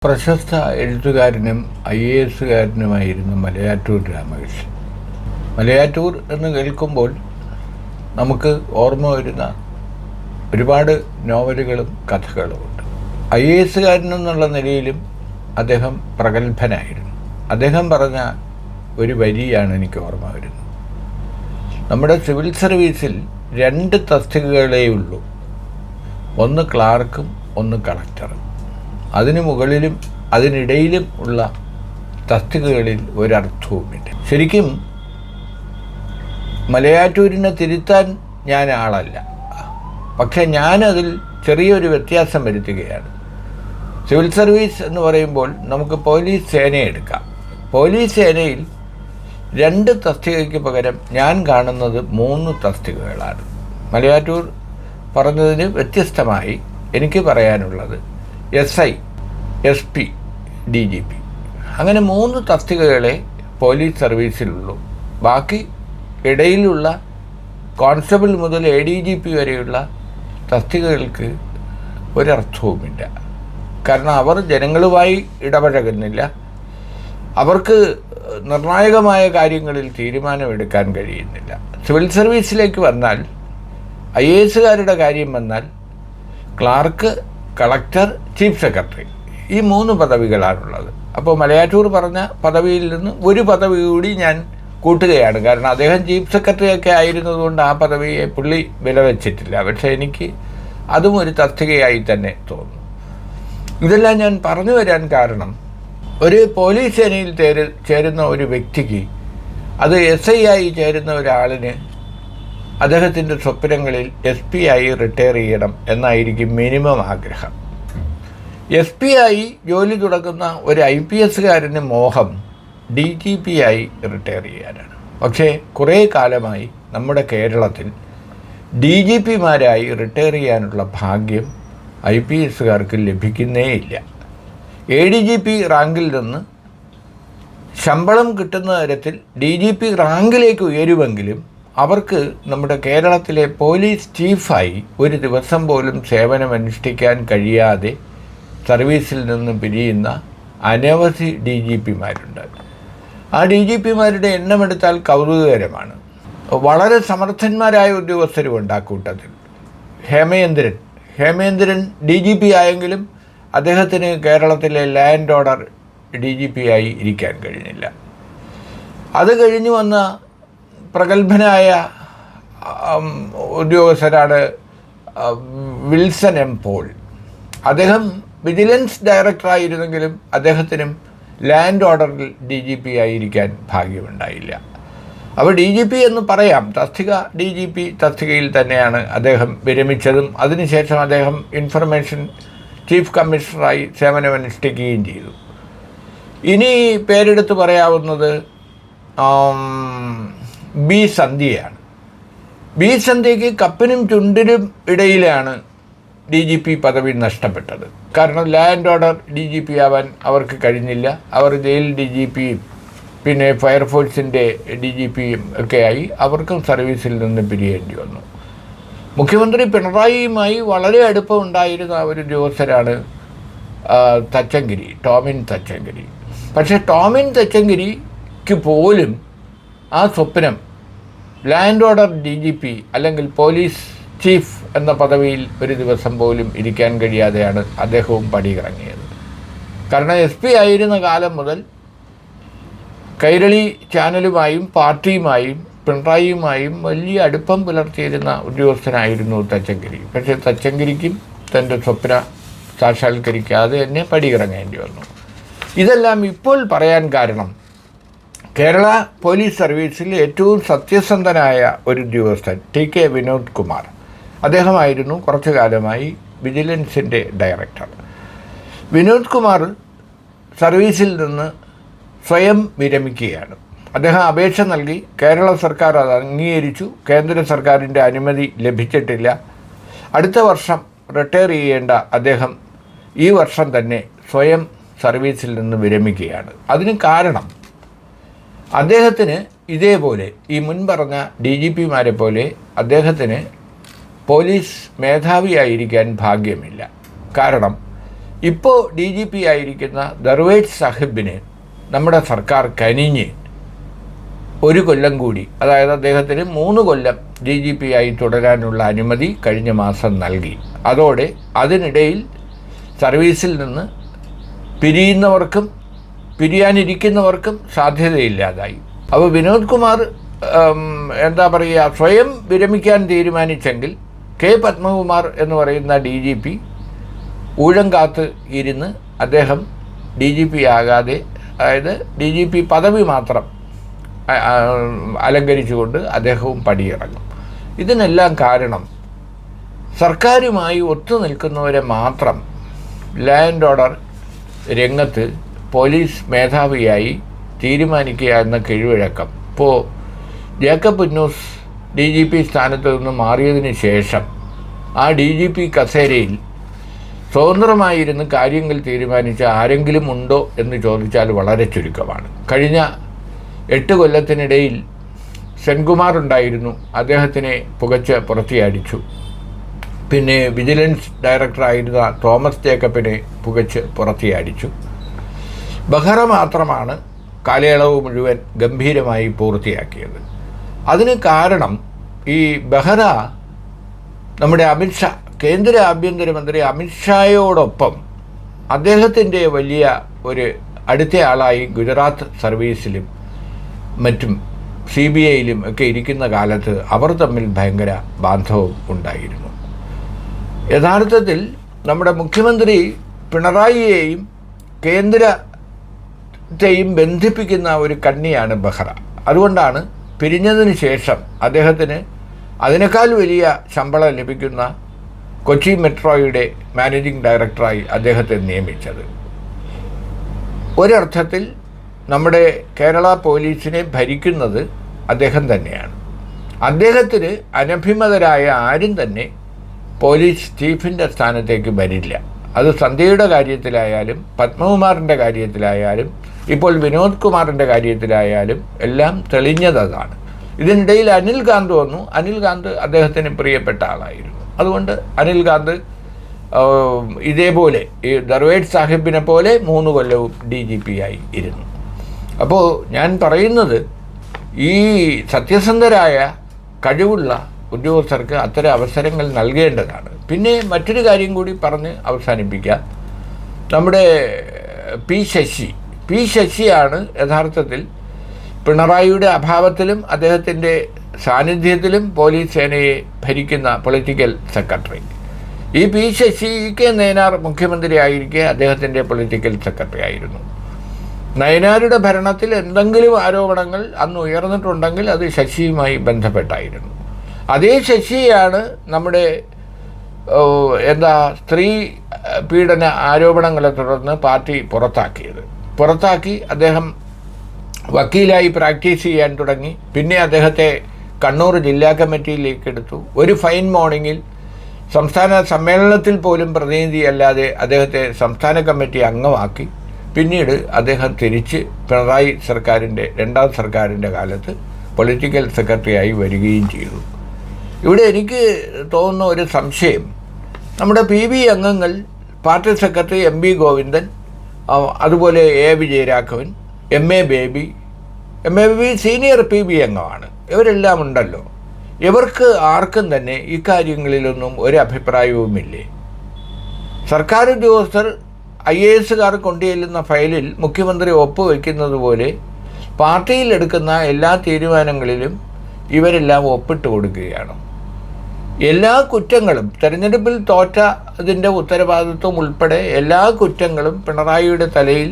പ്രശസ്ത എഴുത്തുകാരനും IAS മലയാറ്റൂർ രാമകൃഷ്ണൻ. മലയാറ്റൂർ എന്ന് കേൾക്കുമ്പോൾ നമുക്ക് ഓർമ്മ വരുന്ന ഒരുപാട് നോവലുകളും കഥകളുമുണ്ട്. IAS എന്നുള്ള നിലയിലും അദ്ദേഹം പ്രഗത്ഭനായിരുന്നു. അദ്ദേഹം പറഞ്ഞ ഒരു വരിയാണ് എനിക്ക് ഓർമ്മ വരുന്നത്. നമ്മുടെ സിവിൽ സർവീസിൽ 2 തസ്തികകളേ ഉള്ളൂ, ഒന്ന് ക്ലാർക്കും ഒന്ന് കളക്ടറും. അതിനു മുകളിലും അതിനിടയിലും ഉള്ള തസ്തികകളിൽ ഒരർത്ഥവുമില്ല. ശരിക്കും മലയാറ്റൂരിനെ തിരുത്താൻ ഞാൻ ആളല്ല, പക്ഷെ ഞാനതിൽ ചെറിയൊരു വ്യത്യാസം വരുത്തുകയാണ്. സിവിൽ സർവീസ് എന്ന് പറയുമ്പോൾ നമുക്ക് പോലീസ് സേനയെ എടുക്കാം. പോലീസ് സേനയിൽ 2 തസ്തികയ്ക്ക് പകരം ഞാൻ കാണുന്നത് 3 തസ്തികകളാണ്. മലയാറ്റൂർ പറഞ്ഞതിന് വ്യത്യസ്തമായി എനിക്ക് പറയാനുള്ളത് SI, SP, DGP അങ്ങനെ 3 തസ്തികകളെ പോലീസ് സർവീസിലുള്ളൂ. ബാക്കി ഇടയിലുള്ള കോൺസ്റ്റബിൾ മുതൽ ADGP വരെയുള്ള തസ്തികകൾക്ക് ഒരർത്ഥവുമില്ല. കാരണം അവർ ജനങ്ങളുമായി ഇടപഴകുന്നില്ല, അവർക്ക് നിർണായകമായ കാര്യങ്ങളിൽ തീരുമാനമെടുക്കാൻ കഴിയുന്നില്ല. സിവിൽ സർവീസിലേക്ക് വന്നാൽ IAS കാര്യം വന്നാൽ ക്ലാർക്ക്, കളക്ടർ, ചീഫ് സെക്രട്ടറി, ഈ 3 പദവികളാണുള്ളത്. അപ്പോൾ മലയാറ്റൂർ പറഞ്ഞ പദവിയിൽ നിന്ന് ഒരു പദവി കൂടി ഞാൻ കൂട്ടുകയാണ്. കാരണം അദ്ദേഹം ചീഫ് സെക്രട്ടറിയൊക്കെ ആയിരുന്നതുകൊണ്ട് ആ പദവിയെ പുള്ളി വില വെച്ചിട്ടില്ല. പക്ഷേ എനിക്ക് അതും ഒരു തസ്തികയായി തന്നെ തോന്നുന്നു. ഇതെല്ലാം ഞാൻ പറഞ്ഞു വരാൻ കാരണം, ഒരു പോലീസ് സേനയിൽ ചേരുന്ന ഒരു വ്യക്തിക്ക്, അത് SI ആയി ചേരുന്ന ഒരാളിന് അദ്ദേഹത്തിൻ്റെ സ്വപ്നങ്ങളിൽ SP ആയി റിട്ടയർ ചെയ്യണം എന്നായിരിക്കും മിനിമം ആഗ്രഹം. SP ആയി ജോലി തുടങ്ങുന്ന ഒരു IPS മോഹം DGP ആയി റിട്ടയർ ചെയ്യാനാണ്. പക്ഷേ കുറേ കാലമായി നമ്മുടെ കേരളത്തിൽ DGPമാരായി റിട്ടയർ ചെയ്യാനുള്ള ഭാഗ്യം IPS ലഭിക്കുന്നേയില്ല. ADGP റാങ്കിൽ നിന്ന് ശമ്പളം കിട്ടുന്ന തരത്തിൽ DGP റാങ്കിലേക്ക് ഉയരുമെങ്കിലും അവർക്ക് നമ്മുടെ കേരളത്തിലെ പോലീസ് ചീഫായി ഒരു ദിവസം പോലും സേവനമനുഷ്ഠിക്കാൻ കഴിയാതെ സർവീസിൽ നിന്ന് പിരിയുന്ന അനവധി DGPമാരുണ്ട്. ആ DGPമാരുടെ എണ്ണമെടുത്താൽ കൗതുകകരമാണ്. വളരെ സമർത്ഥന്മാരായ ഉദ്യോഗസ്ഥരുമുണ്ട് ആ കൂട്ടത്തിൽ. ഹേമേന്ദ്രൻ DGP ആയെങ്കിലും അദ്ദേഹത്തിന് കേരളത്തിലെ ലാൻഡ് ഓർഡർ DGP ആയി ഇരിക്കാൻ കഴിഞ്ഞില്ല. അത് കഴിഞ്ഞു വന്ന പ്രഗത്ഭനായ ഉദ്യോഗസ്ഥരാണ് വിൽസൺ M. പോൾ. അദ്ദേഹം വിജിലൻസ് ഡയറക്ടറായിരുന്നെങ്കിലും അദ്ദേഹത്തിനും ലാൻഡ് ഓർഡറിൽ DGP ആയിരിക്കാൻ ഭാഗ്യമുണ്ടായില്ല. അപ്പോൾ DGP എന്ന് പറയാം, തസ്തിക DGP തസ്തികയിൽ തന്നെയാണ് അദ്ദേഹം വിരമിച്ചതും അതിനുശേഷം അദ്ദേഹം ഇൻഫർമേഷൻ ചീഫ് കമ്മീഷണറായി സേവനമനുഷ്ഠിക്കുകയും ചെയ്തു. ഇനി പേരെടുത്ത് പറയാവുന്നത് B. സന്ധ്യയാണ്. B. സന്ധ്യയ്ക്ക് കപ്പിനും ചുണ്ടിനും ഇടയിലാണ് DGP പദവി നഷ്ടപ്പെട്ടത്. കാരണം ലാൻഡ് ഓർഡർ DGP ആവാൻ അവർക്ക് കഴിഞ്ഞില്ല. അവർ ജയിൽ DGPയും പിന്നെ ഫയർഫോഴ്സിൻ്റെ DGPയും ഒക്കെ ആയി അവർക്കും സർവീസിൽ നിന്ന് പിരിയേണ്ടി വന്നു. മുഖ്യമന്ത്രി പിണറായിയുമായി വളരെ അടുപ്പമുണ്ടായിരുന്ന ഒരു ഉദ്യോഗസ്ഥരാണ് ടോമിൻ തച്ചങ്കരി. പക്ഷേ ടോമിൻ തച്ചങ്കരിക്ക് പോലും ആ സ്വപ്നം ലാൻഡ് ഓർഡർ DGP അല്ലെങ്കിൽ പോലീസ് ചീഫ് എന്ന പദവിയിൽ ഒരു ദിവസം പോലും ഇരിക്കാൻ കഴിയാതെയാണ് അദ്ദേഹവും പടിയിറങ്ങിയത്. കാരണം SP ആയിരുന്ന കാലം മുതൽ കൈരളി ചാനലുമായും പാർട്ടിയുമായും പിണറായിയുമായും വലിയ അടുപ്പം പുലർത്തിയിരുന്ന ഉദ്യോഗസ്ഥനായിരുന്നു തച്ചങ്കരി. പക്ഷേ തച്ചങ്കരിക്കും തൻ്റെ സ്വപ്ന സാക്ഷാത്കരിക്കാതെ തന്നെ പടിയിറങ്ങേണ്ടി വന്നു. ഇതെല്ലാം ഇപ്പോൾ പറയാൻ കാരണം, കേരള പോലീസ് സർവീസിൽ ഏറ്റവും സത്യസന്ധനായ ഒരു ഉദ്യോഗസ്ഥൻ TK വിനോദ് കുമാർ. അദ്ദേഹമായിരുന്നു കുറച്ചു കാലമായി വിജിലൻസിൻ്റെ ഡയറക്ടർ. വിനോദ് കുമാർ സർവീസിൽ നിന്ന് സ്വയം വിരമിക്കുകയാണ്. അദ്ദേഹം അപേക്ഷ നൽകി, കേരള സർക്കാർ അത് അംഗീകരിച്ചു. കേന്ദ്ര സർക്കാരിൻ്റെ അനുമതി ലഭിച്ചിട്ടില്ല. അടുത്ത വർഷം റിട്ടയർ ചെയ്യേണ്ട അദ്ദേഹം ഈ വർഷം തന്നെ സ്വയം സർവീസിൽ നിന്ന് വിരമിക്കുകയാണ്. അതിന് കാരണം, അദ്ദേഹത്തിന് ഇതേപോലെ ഈ മുൻപറഞ്ഞ DGPമാരെ പോലെ അദ്ദേഹത്തിന് പോലീസ് മേധാവിയായിരിക്കാൻ ഭാഗ്യമില്ല. കാരണം ഇപ്പോൾ DGP ആയിരിക്കുന്ന ദർവേഷ് സാഹിബിന് നമ്മുടെ സർക്കാർ കനിഞ്ഞ് 1 കൊല്ലം കൂടി, അതായത് അദ്ദേഹത്തിന് 3 കൊല്ലം DGP ആയി തുടരാനുള്ള അനുമതി കഴിഞ്ഞ മാസം നൽകി. അതോടെ അതിനിടയിൽ സർവീസിൽ നിന്ന് പിരിയുന്നവർക്കും പിരിയാനിരിക്കുന്നവർക്കും സാധ്യതയില്ലാതായി. അപ്പോൾ വിനോദ് കുമാർ സ്വയം വിരമിക്കാൻ തീരുമാനിച്ചെങ്കിൽ K. പത്മകുമാർ എന്ന് പറയുന്ന DGP ഊഴം കാത്ത് ഇരുന്ന് അദ്ദേഹം DGP ആകാതെ, അതായത് DGP പദവി മാത്രം അലങ്കരിച്ചുകൊണ്ട് അദ്ദേഹവും പടിയിറങ്ങും. ഇതിനെല്ലാം കാരണം സർക്കാരുമായി ഒത്തുനിൽക്കുന്നവരെ മാത്രം ലാൻഡ് ഓർഡർ രംഗത്ത് പോലീസ് മേധാവിയായി തീരുമാനിക്കുക എന്ന കീഴ്വഴക്കം. ഇപ്പോൾ ജേക്കബ് ഉന്നൂസ് DGP സ്ഥാനത്ത് നിന്ന് മാറിയതിന് ശേഷം ആ DGP കസേരയിൽ സ്വതന്ത്രമായിരുന്ന് കാര്യങ്ങൾ തീരുമാനിച്ച ആരെങ്കിലും ഉണ്ടോ എന്ന് ചോദിച്ചാൽ വളരെ ചുരുക്കമാണ്. കഴിഞ്ഞ 8 കൊല്ലത്തിനിടയിൽ സെൻകുമാർ ഉണ്ടായിരുന്നു, അദ്ദേഹത്തിനെ പുകച്ച് പുറത്തിയടിച്ചു. പിന്നെ വിജിലൻസ് ഡയറക്ടറായിരുന്ന തോമസ് ജേക്കബിനെ പുകച്ച് പുറത്തിയടിച്ചു. ബെഹ്റ മാത്രമാണ് കാലയളവ് മുഴുവൻ ഗംഭീരമായി പൂർത്തിയാക്കിയത്. അതിന് കാരണം ഈ ബെഹ്റ നമ്മുടെ അമിത്ഷാ, കേന്ദ്ര ആഭ്യന്തരമന്ത്രി അമിത്ഷായോടൊപ്പം അദ്ദേഹത്തിൻ്റെ വലിയ ഒരു അടുത്ത ആളായി ഗുജറാത്ത് സർവീസിലും മറ്റും CBIയിലും ഒക്കെ ഇരിക്കുന്ന കാലത്ത് അവർ തമ്മിൽ ഭയങ്കര ബാന്ധവം ഉണ്ടായിരുന്നു. യഥാർത്ഥത്തിൽ നമ്മുടെ മുഖ്യമന്ത്രി പിണറായിയെയും കേന്ദ്രത്തെയും ബന്ധിപ്പിക്കുന്ന ഒരു കണ്ണിയാണ് ബെഹ്റ. അതുകൊണ്ടാണ് പിരിഞ്ഞതിന് ശേഷം അദ്ദേഹത്തിന് അതിനേക്കാൾ വലിയ ശമ്പളം ലഭിക്കുന്ന കൊച്ചി മെട്രോയുടെ മാനേജിംഗ് ഡയറക്ടറായി അദ്ദേഹത്തെ നിയമിച്ചത്. ഒരർത്ഥത്തിൽ നമ്മുടെ കേരള പോലീസിനെ ഭരിക്കുന്നത് അദ്ദേഹം തന്നെയാണ്. അദ്ദേഹത്തിന് അനഭിമതരായ ആരും തന്നെ പോലീസ് ചീഫിൻ്റെ സ്ഥാനത്തേക്ക് വരില്ല. അത് സന്ധ്യയുടെ കാര്യത്തിലായാലും പത്മകുമാറിൻ്റെ കാര്യത്തിലായാലും ഇപ്പോൾ വിനോദ് കുമാറിൻ്റെ കാര്യത്തിലായാലും എല്ലാം തെളിഞ്ഞതാണ്. ഇതിനിടയിൽ അനിൽ കാന്ത് വന്നു. അനിൽ കാന്ത് അദ്ദേഹത്തിന് പ്രിയപ്പെട്ട ആളായിരുന്നു. അതുകൊണ്ട് അനിൽ കാന്ത് ഇതേപോലെ ഈ ദർവേഷ് സാഹിബിനെ പോലെ 3 കൊല്ലവും DGP ആയി ഇരുന്നു. അപ്പോൾ ഞാൻ പറയുന്നത്, ഈ സത്യസന്ധരായ കഴിവുള്ള ഉദ്യോഗസ്ഥർക്ക് അത്തരം അവസരങ്ങൾ നൽകേണ്ടതാണ്. പിന്നെ മറ്റൊരു കാര്യം കൂടി പറഞ്ഞ് അവസാനിപ്പിക്കാം. നമ്മുടെ പി ശശിയാണ് യഥാർത്ഥത്തിൽ പിണറായിയുടെ അഭാവത്തിലും അദ്ദേഹത്തിൻ്റെ സാന്നിധ്യത്തിലും പോലീസ് സേനയെ ഭരിക്കുന്ന പൊളിറ്റിക്കൽ സെക്രട്ടറി. ഈ പി ശശി കെ നയനാർ മുഖ്യമന്ത്രി ആയിരിക്കെ അദ്ദേഹത്തിൻ്റെ പൊളിറ്റിക്കൽ സെക്രട്ടറി ആയിരുന്നു. നയനാരുടെ ഭരണത്തിൽ എന്തെങ്കിലും ആരോപണങ്ങൾ അന്ന് ഉയർന്നിട്ടുണ്ടെങ്കിൽ അത് ശശിയുമായി ബന്ധപ്പെട്ടായിരുന്നു. അതേ ശശിയാണ് നമ്മുടെ സ്ത്രീ പീഡന ആരോപണങ്ങളെ തുടർന്ന് പാർട്ടി പുറത്താക്കി അദ്ദേഹം വക്കീലായി പ്രാക്ടീസ് ചെയ്യാൻ തുടങ്ങി. പിന്നെ അദ്ദേഹത്തെ കണ്ണൂർ ജില്ലാ കമ്മിറ്റിയിലേക്ക് എടുത്തു. ഒരു ഫൈൻ മോർണിംഗിൽ സംസ്ഥാന സമ്മേളനത്തിൽ പോലും പ്രതിനിധിയല്ലാതെ അദ്ദേഹത്തെ സംസ്ഥാന കമ്മിറ്റി അംഗമാക്കി. പിന്നീട് അദ്ദേഹം തിരിച്ച് പിണറായി സർക്കാരിൻ്റെ 2ാം സർക്കാരിൻ്റെ കാലത്ത് പൊളിറ്റിക്കൽ സെക്രട്ടറിയായി വരികയും ചെയ്തു. ഇവിടെ എനിക്ക് തോന്നുന്ന ഒരു സംശയം, നമ്മുടെ PB അംഗങ്ങൾ, പാർട്ടി സെക്രട്ടറി MB ഗോവിന്ദൻ, അതുപോലെ A Vijayaraghavan, MA baby senior PB അംഗമാണ്, ഇവരെല്ലാം ഉണ്ടല്ലോ. ഇവർക്ക് ആർക്കും തന്നെ ഇക്കാര്യങ്ങളിലൊന്നും ഒരു അഭിപ്രായവുമില്ലേ? സർക്കാർ ഉദ്യോഗസ്ഥർ IASകാർ കൊണ്ടുചെല്ലുന്ന ഫയലിൽ മുഖ്യമന്ത്രി ഒപ്പുവെക്കുന്നത് പോലെ പാർട്ടിയിലെടുക്കുന്ന എല്ലാ തീരുമാനങ്ങളിലും ഇവരെല്ലാം ഒപ്പിട്ട് കൊടുക്കുകയാണ്. എല്ലാ കുറ്റങ്ങളും, തെരഞ്ഞെടുപ്പിൽ തോറ്റതിൻ്റെ ഉത്തരവാദിത്വം ഉൾപ്പെടെ എല്ലാ കുറ്റങ്ങളും പിണറായിയുടെ തലയിൽ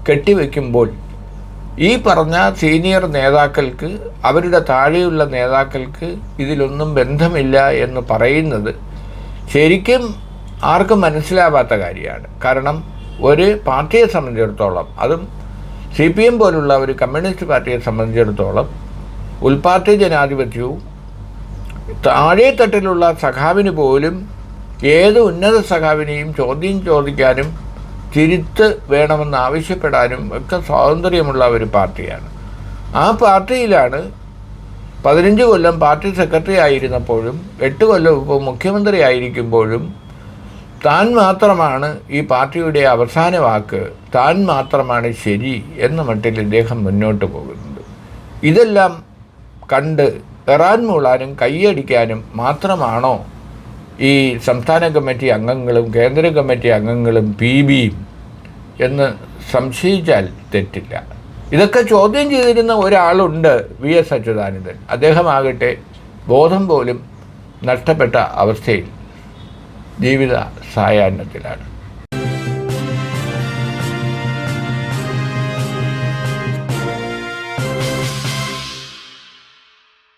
കെട്ടിവെക്കുമ്പോൾ ഈ പറഞ്ഞ സീനിയർ നേതാക്കൾക്ക്, അവരുടെ താഴെയുള്ള നേതാക്കൾക്ക് ഇതിലൊന്നും ബന്ധമില്ല എന്ന് പറയുന്നത് ശരിക്കും ആർക്കും മനസ്സിലാവാത്ത കാര്യമാണ്. കാരണം ഒരു പാർട്ടിയെ സംബന്ധിച്ചിടത്തോളം, അതും CPM പോലുള്ള ഒരു കമ്മ്യൂണിസ്റ്റ് പാർട്ടിയെ സംബന്ധിച്ചിടത്തോളം, ഉൾപാർട്ടി ജനാധിപത്യവും താഴെ തട്ടിലുള്ള സഖാവിന് പോലും ഏത് ഉന്നത സഖാവിനെയും ചോദ്യം ചോദിക്കാനും തിരുത്ത് വേണമെന്ന് ആവശ്യപ്പെടാനും ഒക്കെ സ്വാതന്ത്ര്യമുള്ള ഒരു പാർട്ടിയാണ്. ആ പാർട്ടിയിലാണ് 15 കൊല്ലം പാർട്ടി സെക്രട്ടറി ആയിരുന്നപ്പോഴും 8 കൊല്ലം ഇപ്പോൾ മുഖ്യമന്ത്രി ആയിരിക്കുമ്പോഴും താൻ മാത്രമാണ് ഈ പാർട്ടിയുടെ അവസാന വാക്ക്, താൻ മാത്രമാണ് ശരി എന്ന മട്ടിൽ ഇദ്ദേഹം മുന്നോട്ട് പോകുന്നത്. ഇതെല്ലാം കണ്ട് എറാൻ മൂളാനും കൈയടിക്കാനും മാത്രമാണോ ഈ സംസ്ഥാന കമ്മിറ്റി അംഗങ്ങളും കേന്ദ്ര കമ്മിറ്റി അംഗങ്ങളും PBയും എന്ന് സംശയിച്ചാൽ തെറ്റില്ല. ഇതൊക്കെ ചോദ്യം ചെയ്തിരുന്ന ഒരാളുണ്ട്, VS അച്യുതാനന്ദൻ. അദ്ദേഹമാകട്ടെ ബോധം പോലും നഷ്ടപ്പെട്ട അവസ്ഥയിൽ ജീവിത സായാഹ്നത്തിലാണ്.